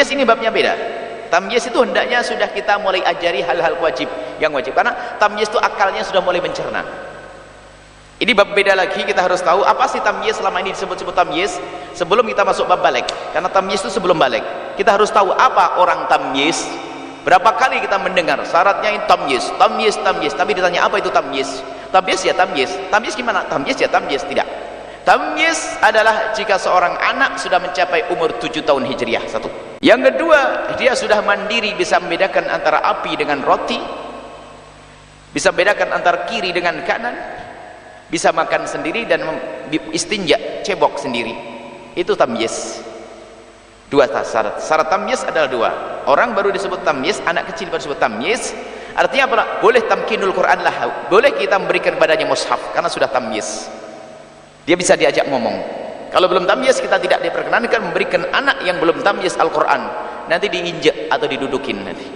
Tamyiz ini babnya beda. Tamyiz itu hendaknya sudah kita mulai ajari hal-hal wajib, yang wajib, karena tamyiz itu akalnya sudah mulai mencerna. Ini bab beda lagi, kita harus tahu apa sih tamyiz. Selama ini disebut-sebut tamyiz sebelum kita masuk bab balik, karena tamyiz itu sebelum balik. Kita harus tahu apa orang tamyiz. Berapa kali kita mendengar syaratnya ini tamyiz, tamyiz, tamyiz, tapi ditanya apa itu tamyiz? Tamyiz ya tamyiz. Tamyiz gimana? Tamyiz ya tamyiz. Tidak. Tamyiz adalah jika seorang anak sudah mencapai umur 7 tahun hijriah, satu. Yang kedua, dia sudah mandiri, bisa membedakan antara api dengan roti, bisa membedakan antara kiri dengan kanan, bisa makan sendiri dan istinja, cebok sendiri. Itu tamyiz. Dua syarat. Syarat tamyiz adalah dua. Orang baru disebut tamyiz, anak kecil baru disebut tamyiz. Artinya apa? Boleh tamkinul Quran lah, boleh kita memberikan badannya mushaf karena sudah tamyiz. Dia bisa diajak ngomong. Kalau belum tamyiz, kita tidak diperkenankan memberikan anak yang belum tamyiz Al-Quran. Nanti diinjak atau didudukin nanti.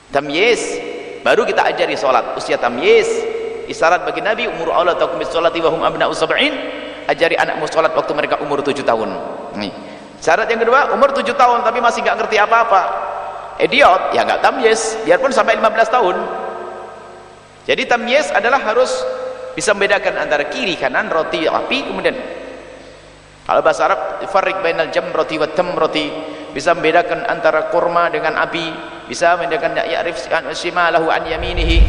Tamyiz baru kita ajari sholat, usia tamyiz. Isyarat bagi Nabi, umur Allah takum bis sholati wa hum abna'u sab'in. Ajari anakmu sholat waktu mereka umur 7 tahun. Nih. Syarat yang kedua, umur 7 tahun tapi masih nggak ngerti apa-apa, idiot, ya nggak tamyiz, biarpun sampai 15 tahun. Jadi tamyiz adalah harus bisa membedakan antara kiri kanan, roti api. Kemudian kalau bahasa Arab, farriq bainal jamrati wat tamrati, bisa membedakan antara kurma dengan api, bisa membedakan ya'rif shimalahu an yaminihi.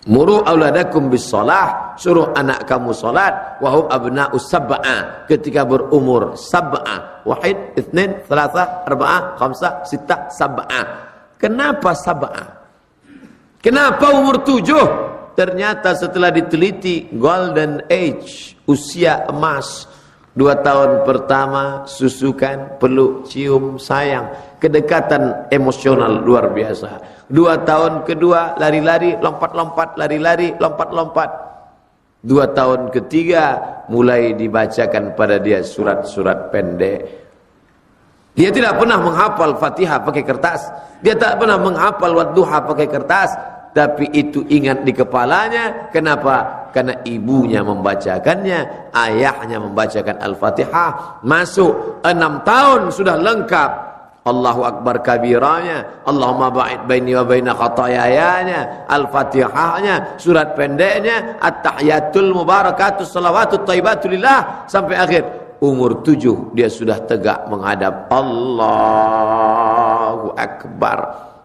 Muru auladakum bis shalah, suruh anak kamu salat, wa hum abna'us sab'a, ketika berumur sab'a, wahid, itsnain, tsalatsa, arba'ah, khamsah, sittah, sab'a. Kenapa sab'a? Kenapa umur 7? Ternyata setelah diteliti, golden age, usia emas. 2 tahun pertama susukan, peluk, cium, sayang, kedekatan emosional luar biasa. 2 tahun kedua lari-lari, lompat-lompat, lari-lari, lompat-lompat. 2 tahun ketiga mulai dibacakan pada dia surat-surat pendek. Dia tidak pernah menghafal Fatihah pakai kertas, dia tak pernah menghafal Wadduha pakai kertas, tapi itu ingat di kepalanya. Kenapa? Karena ibunya membacakannya, ayahnya membacakan Al-Fatihah. Masuk 6 tahun sudah lengkap. Allahu Akbar kabiranya, Allahumma ba'id baini wa baina khatayayanya, Al-Fatihahnya, surat pendeknya, At-tahiyatul mubarakatus salawatut thayyibatulillah, sampai akhir. Umur 7 dia sudah tegak menghadap Allahu Akbar.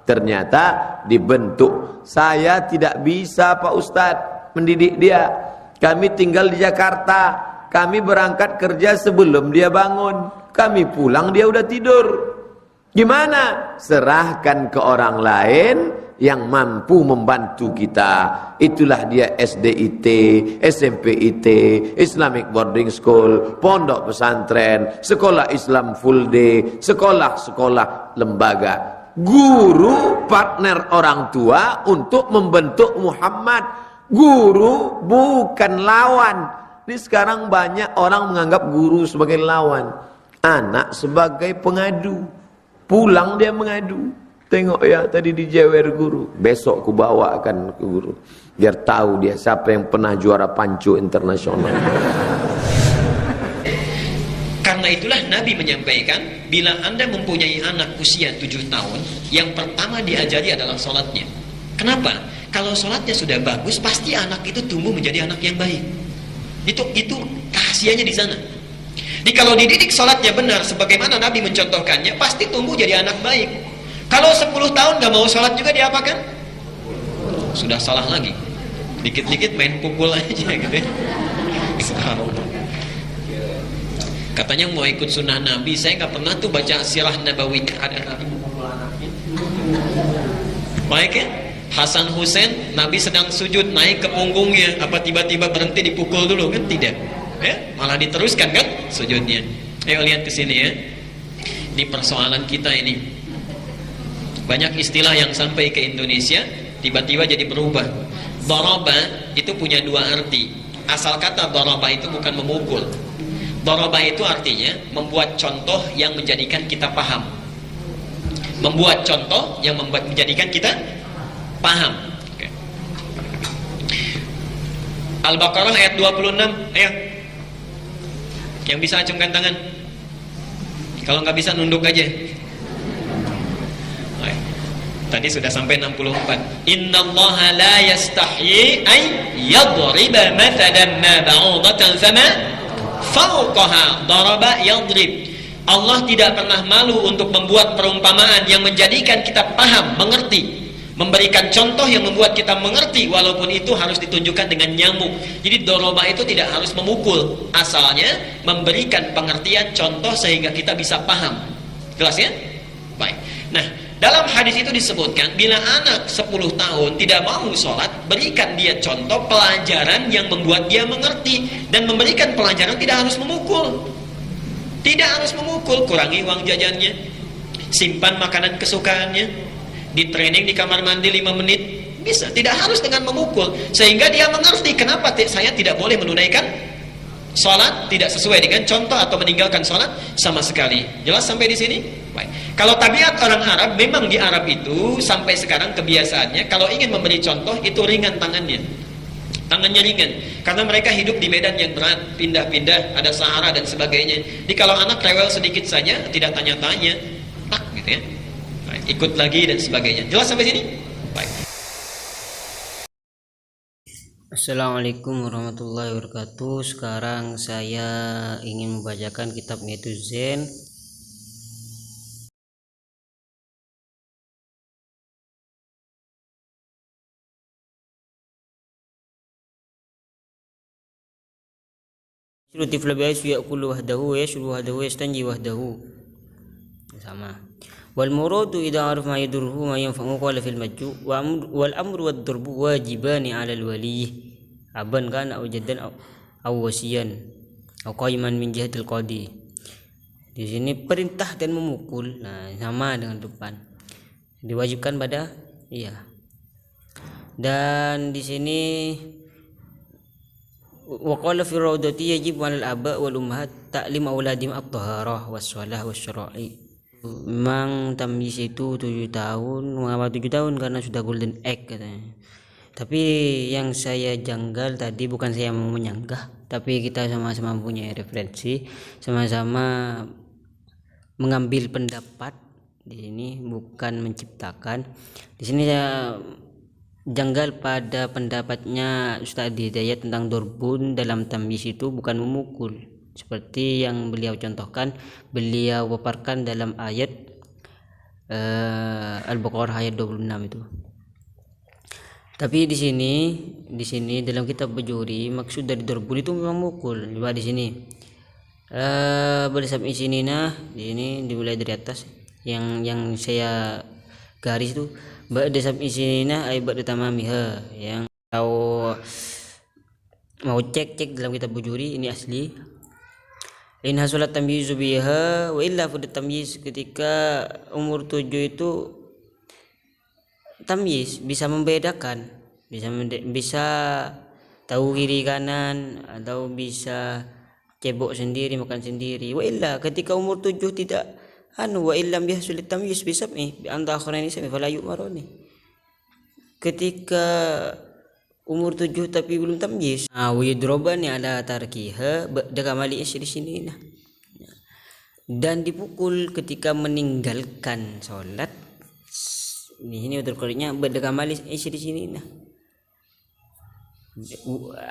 Ternyata dibentuk. Saya tidak bisa Pak Ustadz mendidik dia. Kami tinggal di Jakarta, kami berangkat kerja sebelum dia bangun, kami pulang dia udah tidur. Gimana? Serahkan ke orang lain yang mampu membantu kita. Itulah dia SDIT, SMPIT, Islamic Boarding School, pondok pesantren, sekolah Islam full day, sekolah-sekolah lembaga. Guru partner orang tua untuk membentuk Muhammad. Guru bukan lawan. Ini sekarang banyak orang menganggap guru sebagai lawan, anak sebagai pengadu. Pulang dia mengadu, tengok ya tadi dijewer guru, besok ku bawa akan ke guru, biar tahu dia siapa yang pernah juara pancu internasional. Karena itulah Nabi menyampaikan, bila Anda mempunyai anak usia 7 tahun, yang pertama diajari adalah sholatnya. Kenapa? Kalau sholatnya sudah bagus, pasti anak itu tumbuh menjadi anak yang baik. Itu rahasianya di sana. Jadi kalau dididik sholatnya benar, sebagaimana Nabi mencontohkannya, pasti tumbuh jadi anak baik. Kalau 10 tahun gak mau sholat juga diapakan? Sudah salah lagi. Dikit-dikit main pukul aja gitu ya. Katanya mau ikut sunnah Nabi. Saya nggak pernah tuh baca sirah Nabawi ada Nabi memukul anaknya. Baik ya, Hasan Hussein, Nabi sedang sujud, naik ke punggungnya, apa tiba-tiba berhenti dipukul dulu? Kan tidak ya, malah diteruskan kan sujudnya. Ayo lihat ke sini ya. Ini persoalan kita ini. Banyak istilah yang sampai ke Indonesia tiba-tiba jadi berubah. Daraba itu punya 2 arti. Asal kata daraba itu bukan memukul. Daraba itu artinya membuat contoh yang menjadikan kita paham. Membuat contoh yang menjadikan kita paham. Okay. Al-Baqarah ayat 26. Ayo. Yang bisa acungkan tangan. Kalau nggak bisa nunduk aja. Baik. Tadi sudah sampai 64. Innallaha la yastahyi ay yadriba mathalan ma ba'udatan fama fawqaha daraba yadrib. Allah tidak pernah malu untuk membuat perumpamaan yang menjadikan kita paham, mengerti, memberikan contoh yang membuat kita mengerti, walaupun itu harus ditunjukkan dengan nyamuk. Jadi doroba itu tidak harus memukul, asalnya memberikan pengertian contoh sehingga kita bisa paham. Jelas ya? Baik. Nah, dalam hadis itu disebutkan bila anak 10 tahun tidak mau sholat, berikan dia contoh pelajaran yang membuat dia mengerti. Dan memberikan pelajaran tidak harus memukul. Tidak harus memukul. Kurangi uang jajannya, simpan makanan kesukaannya, di training di kamar mandi 5 menit. Bisa, tidak harus dengan memukul. Sehingga dia mengerti kenapa saya tidak boleh menunaikan sholat tidak sesuai dengan contoh atau meninggalkan sholat sama sekali. Jelas sampai di sini? Baik. Kalau tabiat orang Arab, memang di Arab itu sampai sekarang kebiasaannya kalau ingin memberi contoh itu ringan tangannya. Tangannya ringan karena mereka hidup di medan yang berat, pindah-pindah, ada Sahara dan sebagainya. Jadi kalau anak rewel sedikit saja tidak tanya-tanya, tak gitu ya. Baik, ikut lagi dan sebagainya. Jelas sampai sini? Baik. Assalamualaikum warahmatullahi wabarakatuh. Sekarang saya ingin membacakan kitab yaitu Zen. Syuruti fil bi'is ya'kulu wahdahu wa yashru wahdahu wa yastanji wahdahu. Sama. Wal muradu idza araf ma yadurruhu ma yanfa'u qala fil majju wal amru wad darbu wajibani 'ala al wali aban kana aw jaddan aw wasiyan aw qaiman min jihatil qadi. Di sini perintah dan memukul, nah sama dengan depan, diwajibkan pada iya. Dan di sini wa qala fi rawdati yajib 'alal aba wal ummahat ta'lim auladim at-taharah was-shalah was-syara'i. Memang tamyiz itu 7 tahun. Mengapa 7 tahun? Karena sudah golden egg katanya. Tapi yang saya janggal tadi bukan saya mau menyanggah, tapi kita sama-sama punya referensi, sama-sama mengambil pendapat di sini, bukan menciptakan. Di sini saya janggal pada pendapatnya Ustaz Hidayat tentang dorbun dalam tamyiz itu bukan memukul seperti yang beliau contohkan, beliau paparkan dalam ayat Al-Baqarah ayat 26 itu. Tapi di sini dalam kitab Bajuri maksud dari dorbun itu memang mukul. Coba di sini bersab isinina, di sini dimulai dari atas yang saya garis itu ba'da sab'i sinina ay ba'da tamamiha. Yang tahu mau cek dalam kitab Bujuri ini asli. In hasulat tamyizu biha wa illa fud tamyiz, ketika umur 7 itu tamyiz bisa membedakan, bisa tahu kiri kanan atau bisa cebok sendiri, makan sendiri. Wa illa ketika umur 7 tidak wa illam yahsul tamyiz bisab'i bi anta akhirani sami fala yu'maruni. Ketika umur 7 tapi belum tamyiz, wa yudrobani ala tarkiha ba'da di sini. Dan dipukul ketika meninggalkan sholat. Ini udah kornya ba'da kamali di sini.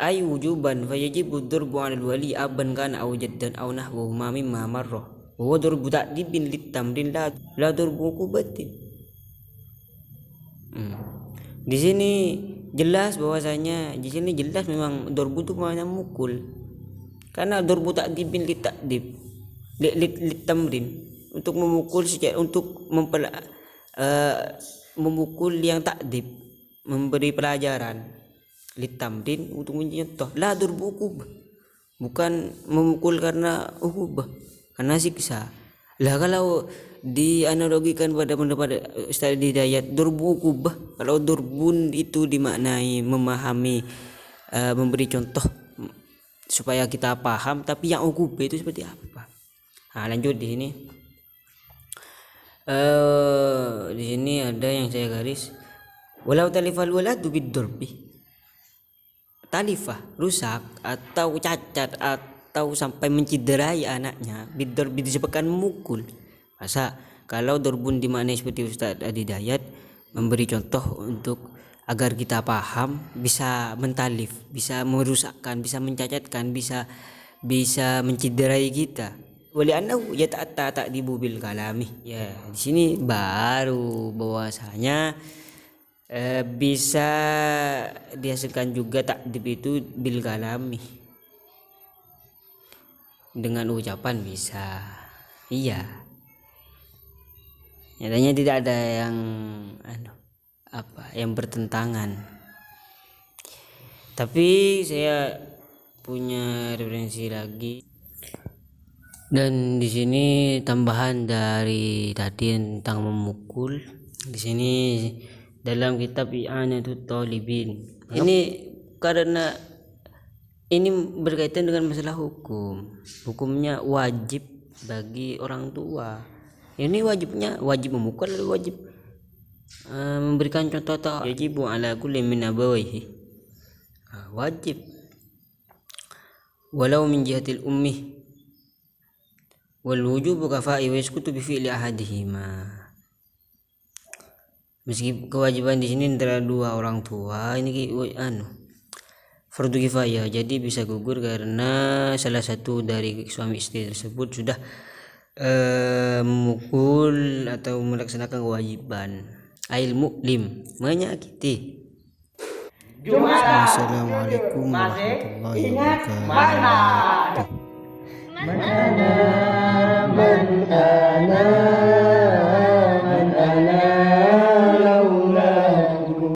Ay wujuban fa yajibu darbu 'ala al-wali aban kana aw jaddan aw nahwuhuma mimma marra. Wa darbu ta'dibin litamrin la darbu qubatin. Di sini jelas bahwasanya memang darbu itu maknanya mukul. Karena darbu ta'dibin litamrin untuk memukul secara untuk memukul yang ta'dib, memberi pelajaran. Litamrin untuk mencontoh. La darbu qubah. Bukan memukul karena ukubah, karena siksa. Lah kalau dianalogikan pada pendapat Ustaz Hidayat, durbu ukubah, kalau durbun itu dimaknai memahami, memberi contoh supaya kita paham, tapi yang ukubah itu seperti apa? Nah, lanjut di sini. Di sini ada yang saya garis. Walau talifal waladu bid-durbi. Talifah rusak atau cacat atau sampai menciderai anaknya, disebabkan memukul. Masa kalau dorbun dimaknai seperti Ustaz Adi Dayat memberi contoh untuk agar kita paham, bisa mentalif, bisa merusakkan, bisa mencacatkan, bisa menciderai kita. Wali annahu yata'atta ta'dibu bil kalami. Ya, di sini baru bahwasanya bisa dihasilkan juga takdib itu bil kalami. Dengan ucapan bisa. Iya. Nyatanya tidak ada yang bertentangan. Tapi saya punya referensi lagi, dan di sini tambahan dari tadi tentang memukul. Di sini dalam kitab I'anatul Talibin, ini karena ini berkaitan dengan masalah hukumnya wajib bagi orang tua. Ini wajib memukul atau wajib memberikan contoh atau yajibu ala kulli min abawayhi, wajib walau min jihatil ummi wal wujubu kafa'i wa yasqutu bi fi'li ahadihima. Meski kewajiban di sini antara dua orang tua ini fardu kifayah, jadi bisa gugur karena salah satu dari suami istri tersebut sudah memukul atau melaksanakan kewajiban. Ail mu'lim, menyakiti. Assalamualaikum warahmatullahi wabarakatuh.